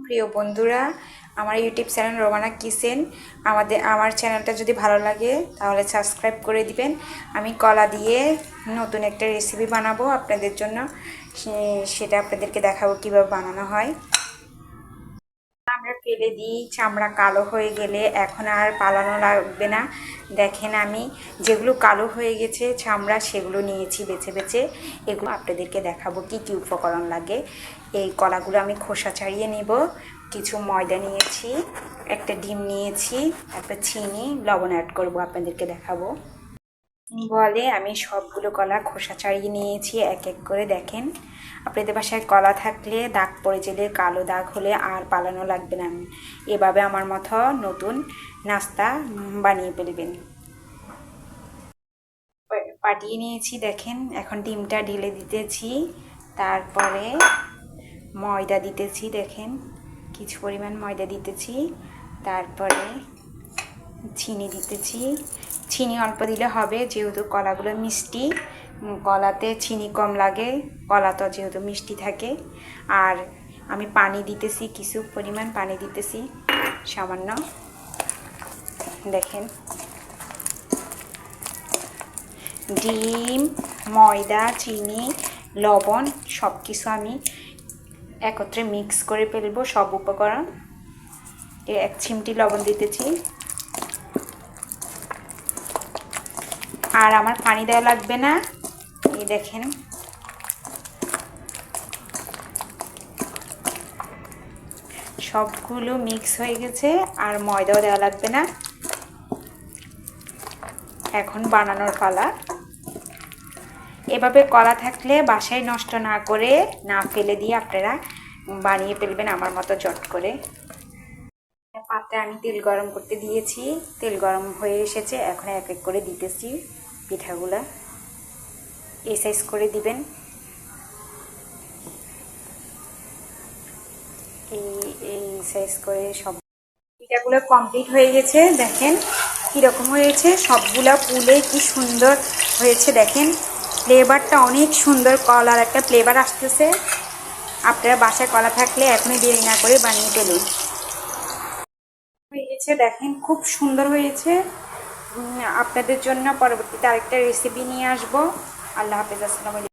প্রিয় বন্ধুরা, আমার ইউটিউব চ্যানেল রোমানা কিচেন। আমার চ্যানেলটা যদি ভালো লাগে তাহলে সাবস্ক্রাইব করে দিবেন। আমি কলা দিয়ে নতুন একটা রেসিপি বানাবো আপনাদের জন্য। সেটা আপনাদেরকে দেখাবো কিভাবে বানানো হয়। আমরা ফেলে দিই, চামড়া কালো হয়ে গেলে এখন আর পালানো লাগবে না। দেখেন, আমি যেগুলো কালো হয়ে গেছে চামড়া সেগুলো নিয়েছি বেছে বেছে। এগুলো আপনাদেরকে দেখাবো কি কি উপকরণ লাগে। এই কলাগুলো আমি খোসা ছাড়িয়ে নেব। কিছু ময়দা নিয়েছি, একটা ডিম নিয়েছি, একটা চিনি, লবণ অ্যাড করব, আপনাদেরকে দেখাবো। বলে আমি সবগুলো কলা খোসা ছাড়িয়ে নিয়েছি এক এক করে। দেখেন, আপনাদের বাসায় কলা থাকলে দাগ পড়ে গেলে, কালো দাগ হলে আর পালানো লাগবে না। এভাবে আমার মতো নতুন নাস্তা বানিয়ে ফেলবেন। পাঠিয়ে নিয়েছি, দেখেন। এখন ডিমটা ঢেলে দিতেছি, তারপরে ময়দা দিতেছি। দেখেন, কিছু পরিমাণ ময়দা দিতেছি, তারপরে চিনি দিতেছি। চিনি অল্প দিলে হবে, যেহেতু কলাগুলো মিষ্টি, কলাতে চিনি কম লাগে। কলা তো যেহেতু মিষ্টি থাকে। আর আমি পানি দিতেছি, কিছু পরিমাণ পানি দিতেছি, সামান্য। দেখেন, ডিম, ময়দা, চিনি, লবণ সব কিছু আমি একত্রে মিক্স করে ফেলবো, সব উপকরণ। এক চিমটি লবণ দিতেছি। আর আমার পানি দেওয়া লাগবে না। এই দেখেন, সবগুলো মিক্স হয়ে গেছে, আর ময়দাও দেওয়া লাগবে না। এখন বানানোর পালা। এভাবে কলা থাকলে বাসায় নষ্ট না করে, না ফেলে দিয়ে আপনারা বানিয়ে ফেলবেন আমার মতো চট করে। পাত্রে আমি তেল গরম করতে দিয়েছি, তেল গরম হয়ে এসেছে। এখন এক এক করে দিতেছি পিঠাগুলা। এই সাইজ করে দিবেন। এই সাইজ করে সব পিঠাগুলো কমপ্লিট হয়ে গেছে। দেখেন কীরকম হয়েছে, সবগুলা ফুলে কি সুন্দর হয়েছে। দেখেন, ফ্লেভারটা অনেক সুন্দর, কলার একটা ফ্লেভার আসতেছে। আপনারা বাসায় কলা থাকলে এখনই দেরি না করে বানিয়ে ফেলুন। হয়ে গেছে, দেখেন খুব সুন্দর হয়েছে। আপনাদের জন্য পরবর্তীতে আরেকটা রেসিপি নিয়ে আসবো। আল্লাহ হাফেজ, আসসালামু আলাইকুম।